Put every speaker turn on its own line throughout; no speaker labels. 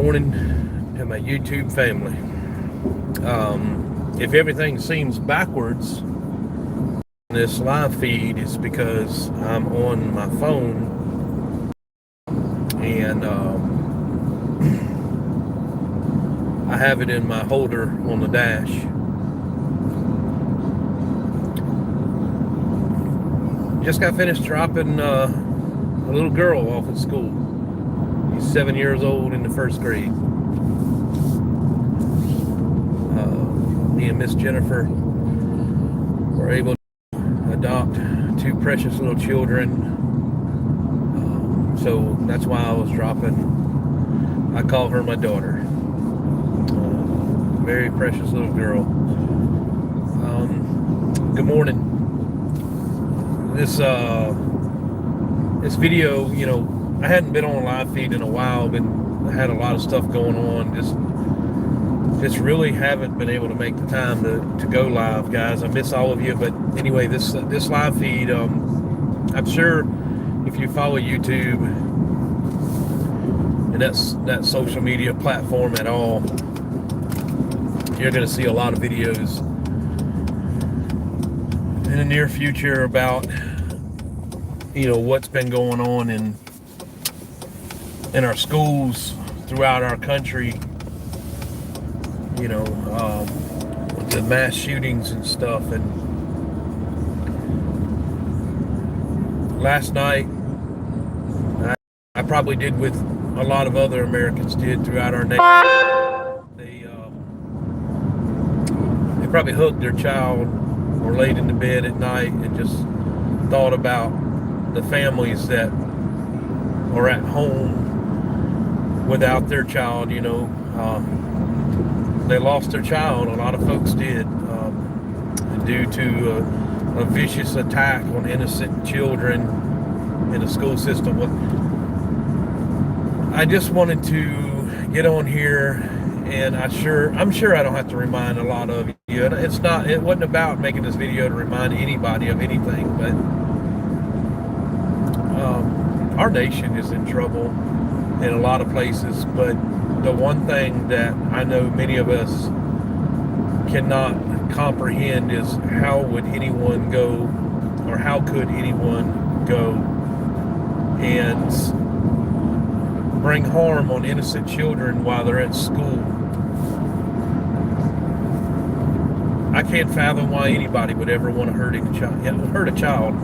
morning to my YouTube family. If everything seems backwards in this live feed, it's because I'm on my phone and I have it in my holder on the dash. Just got finished dropping a little girl off at school. He's 7 years old in the first grade. Me and Miss Jennifer were able to adopt two precious little children. So that's why I was dropping. I call her my daughter. Very precious little girl. Good morning. This video, I hadn't been on live feed in a while, but I had a lot of stuff going on. Just really haven't been able to make the time to go live, guys. I miss all of you, but anyway, this live feed, I'm sure if you follow YouTube and that social media platform at all, you're going to see a lot of videos in the near future about what's been going on in our schools throughout our country, with the mass shootings and stuff. And last night, I probably did with a lot of other Americans did throughout our nation. They probably hugged their child or laid in the bed at night and just thought about the families that are at home without their child. They lost their child. A lot of folks did, due to a vicious attack on innocent children in the school system. I just wanted to get on here, and I'm sure I don't have to remind a lot of you. It wasn't about making this video to remind anybody of anything, but our nation is in trouble in a lot of places. But the one thing that I know many of us cannot comprehend is how could anyone go and bring harm on innocent children while they're at school. I can't fathom why anybody would ever want to hurt a child.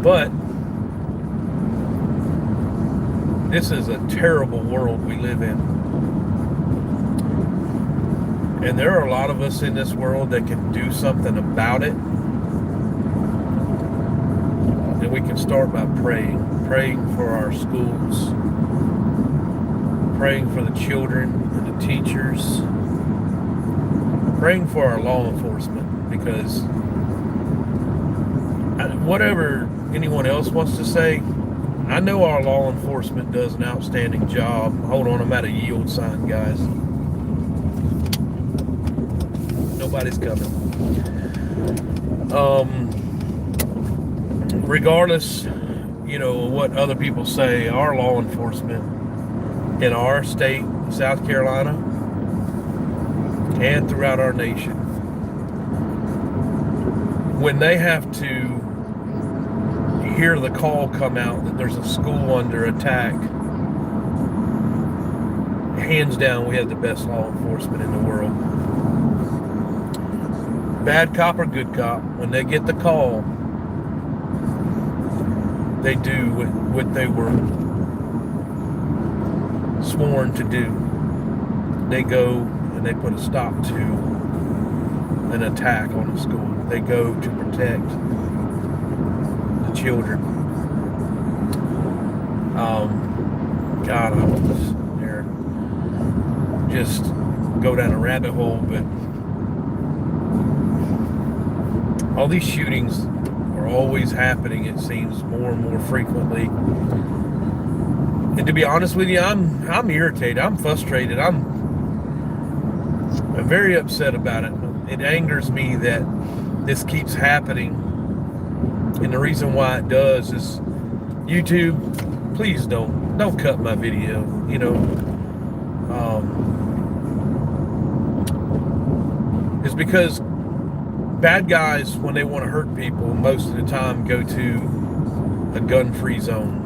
But this is a terrible world we live in. And there are a lot of us in this world that can do something about it. And we can start by praying for our schools, praying for the children and the teachers, praying for our law enforcement, because whatever anyone else wants to say, I know our law enforcement does an outstanding job. Hold on, I'm at a yield sign, guys. Nobody's coming. Regardless, what other people say, our law enforcement in our state, South Carolina, and throughout our nation, when they have to hear the call come out that there's a school under attack, hands down, we have the best law enforcement in the world. Bad cop or good cop, when they get the call, they do what they were sworn to do. They go and they put a stop to an attack on a school. They go to protect the children. God, I want to just go down a rabbit hole, but all these shootings are always happening, it seems, more and more frequently. And to be honest with you, I'm irritated. I'm frustrated. I'm very upset about it. It angers me that this keeps happening. And the reason why it does is YouTube please don't cut my video. You know, it's because bad guys, when they want to hurt people, most of the time go to a gun-free zone.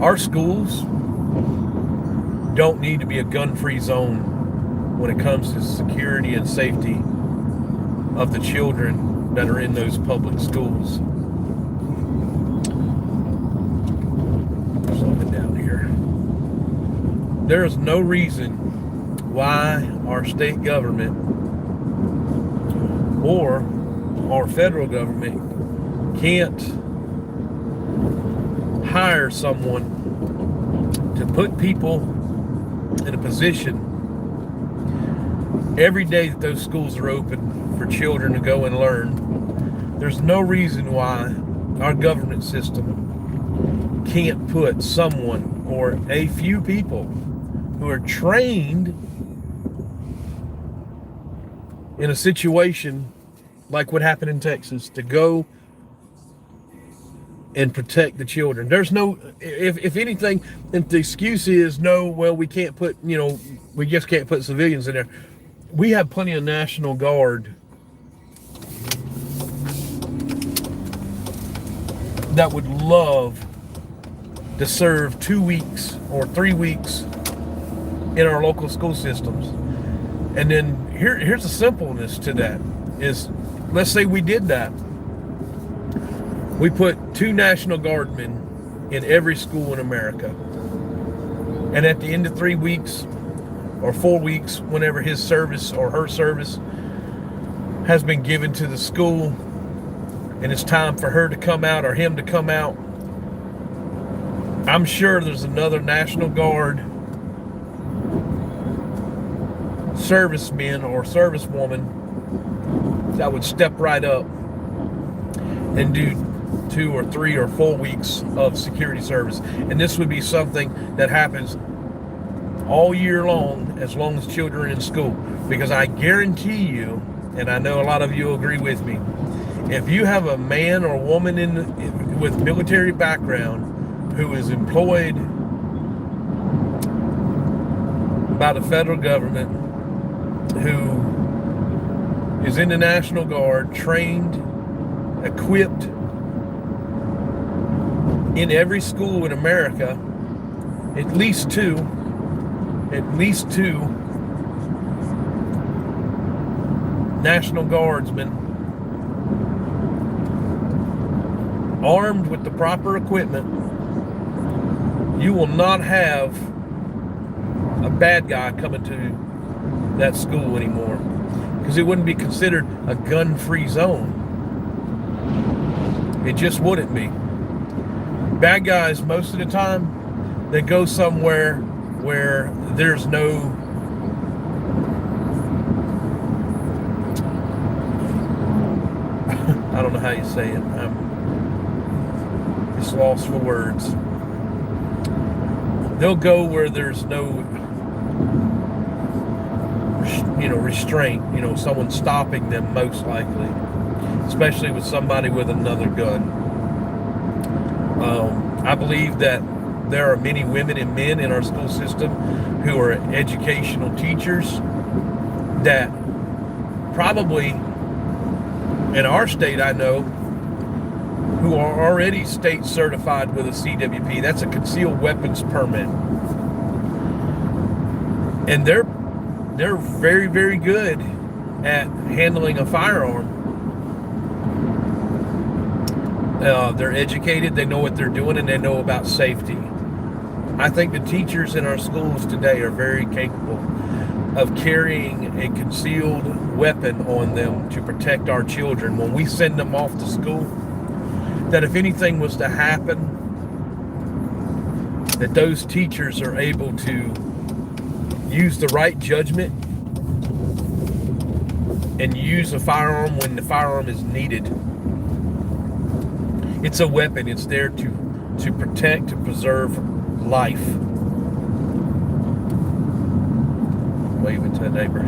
Our schools don't need to be a gun-free zone when it comes to security and safety of the children that are in those public schools. Something down here. There is no reason why our state government or our federal government can't hire someone to put people in a position every day that those schools are open for children to go and learn. There's no reason why our government system can't put someone or a few people who are trained in a situation like what happened in Texas to go and protect the children. There's no, if anything, if the excuse is no, well, we can't put, we just can't put civilians in there. We have plenty of National Guard that would love to serve 2 weeks or 3 weeks in our local school systems. And then here's the simpleness to that is, let's say we did that. We put 2 National Guardmen in every school in America. And at the end of 3 weeks or 4 weeks, whenever his service or her service has been given to the school and it's time for her to come out or him to come out, I'm sure there's another National Guard serviceman or servicewoman that would step right up and do 2 or 3 or 4 weeks of security service. And this would be something that happens all year long as children are in school. Because I guarantee you, and I know a lot of you will agree with me, if you have a man or woman with military background who is employed by the federal government, who is in the National Guard, trained, equipped in every school in America, at least two National Guardsmen armed with the proper equipment, you will not have a bad guy coming to that school anymore, because it wouldn't be considered a gun-free zone. It just wouldn't be. Bad guys, most of the time, they go somewhere where there's no I don't know how you say it. I'm just lost for words. They'll go where there's no restraint, someone stopping them, most likely, especially with somebody with another gun. I believe that there are many women and men in our school system who are educational teachers that probably in our state, I know, who are already state certified with a CWP. That's a concealed weapons permit. And they're very, very good at handling a firearm. They're educated, they know what they're doing, and they know about safety. I think the teachers in our schools today are very capable of carrying a concealed weapon on them to protect our children when we send them off to school. That if anything was to happen, that those teachers are able to use the right judgment and use a firearm when the firearm is needed. It's a weapon. It's there to protect, to preserve life. Waving to a neighbor.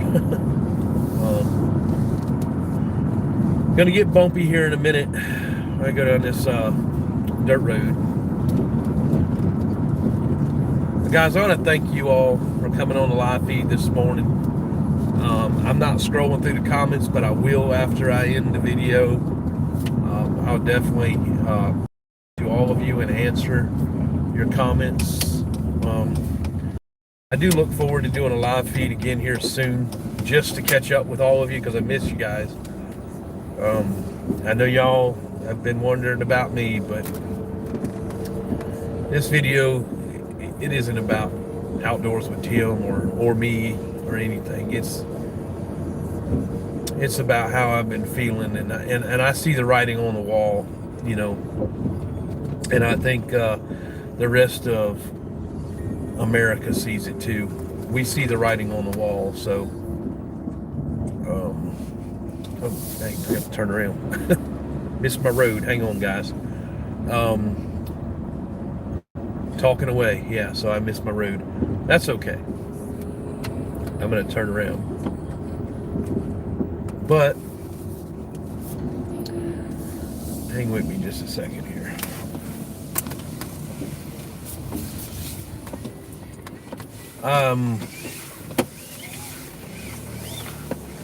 Gonna get bumpy here in a minute. I go down this dirt road. guys, I want to thank you all for coming on the live feed this morning. I'm not scrolling through the comments, but I will after I end the video. I'll definitely to all of you and answer your comments. I do look forward to doing a live feed again here soon, just to catch up with all of you, because I miss you guys. I know y'all have been wondering about me, but this video, it isn't about Outdoors with Tim or me or anything. It's about how I've been feeling, and I see the writing on the wall, you know, and I think the rest of America sees it too. We see the writing on the wall. So oh dang, I have to turn around. Missed my road. Hang on, guys. Talking away. Yeah, so I missed my road. That's okay. I'm gonna turn around. But hang with me just a second here.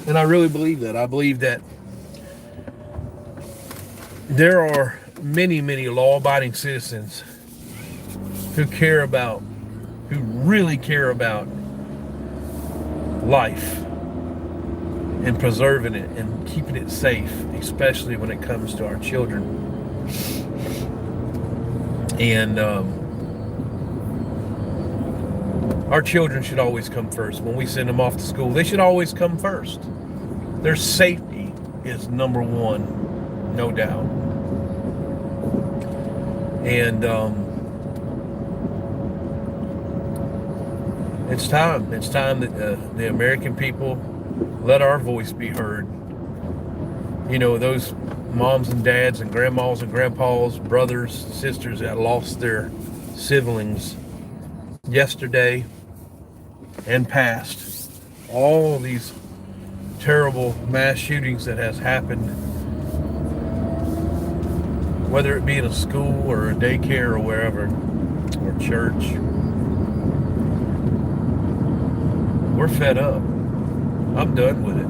And I really believe that. I believe that there are many, many law-abiding citizens who really care about life and preserving it and keeping it safe, especially when it comes to our children. And our children should always come first. When we send them off to school, they should always come first. Their safety is number one, no doubt. And it's time. It's time that the American people let our voice be heard. You know, those moms and dads and grandmas and grandpas, brothers, sisters that lost their siblings yesterday and past. All these terrible mass shootings that has happened, whether it be in a school or a daycare or wherever, or church. We're fed up. I'm done with it.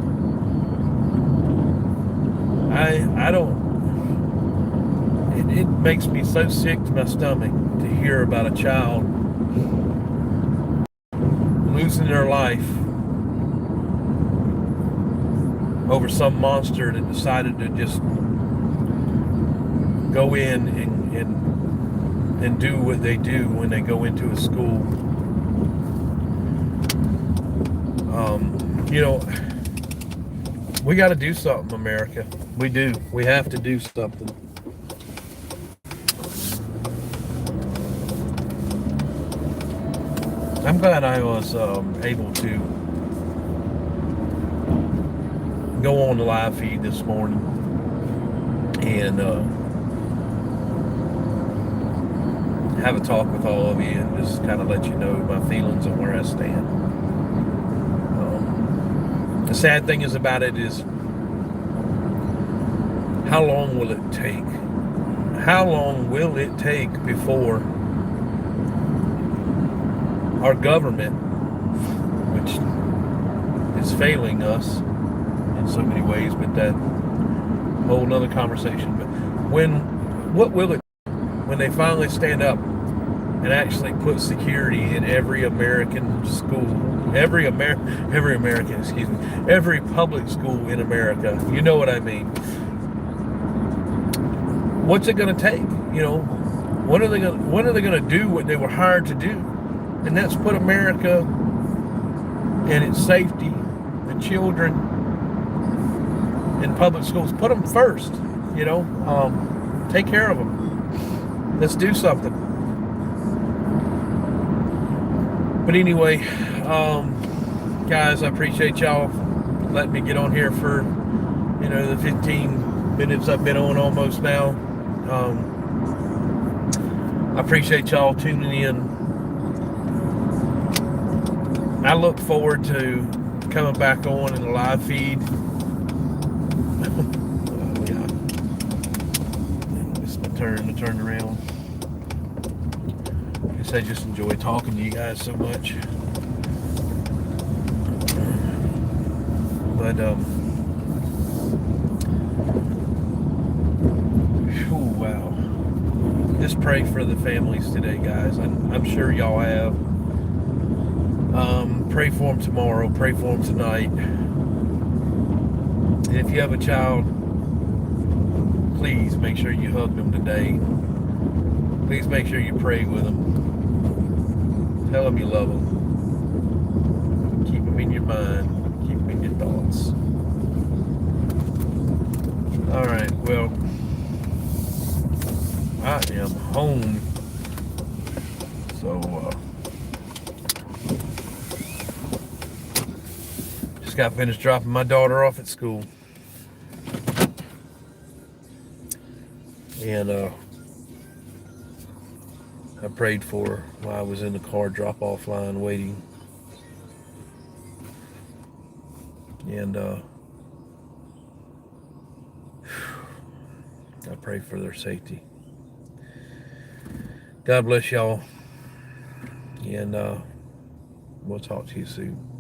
I don't, it makes me so sick to my stomach to hear about a child losing their life over some monster that decided to just go in and do what they do when they go into a school. You know, we got to do something, America. We do. We have to do something. I'm glad I was able to go on the live feed this morning and have a talk with all of you and just kind of let you know my feelings and where I stand. The sad thing is about it is, how long will it take? How long will it take before our government, which is failing us in so many ways, but that whole nother conversation. But what will it, when they finally stand up and actually put security in every American school, every public school in America? You know what I mean? What's it going to take? You know, when are they going to do what they were hired to do? And that's put America and its safety, the children in public schools, put them first, you know, take care of them. Let's do something. But anyway, guys, I appreciate y'all letting me get on here for, you know, the 15 minutes I've been on almost now. I appreciate y'all tuning in. I look forward to coming back on in the live feed. Yeah. It's my turn to turn around. guess I just enjoy talking to you guys so much. But wow. Just pray for the families today, guys. I'm sure y'all have. Pray for them tomorrow. Pray for them tonight. And if you have a child, please make sure you hug them today. Please make sure you pray with them. Tell them you love them. Keep them in your mind. Keep them in your thoughts. All right, well, I am home. So, just got finished dropping my daughter off at school. And I prayed for her while I was in the car drop-off line waiting. And I pray for their safety. God bless y'all. And we'll talk to you soon.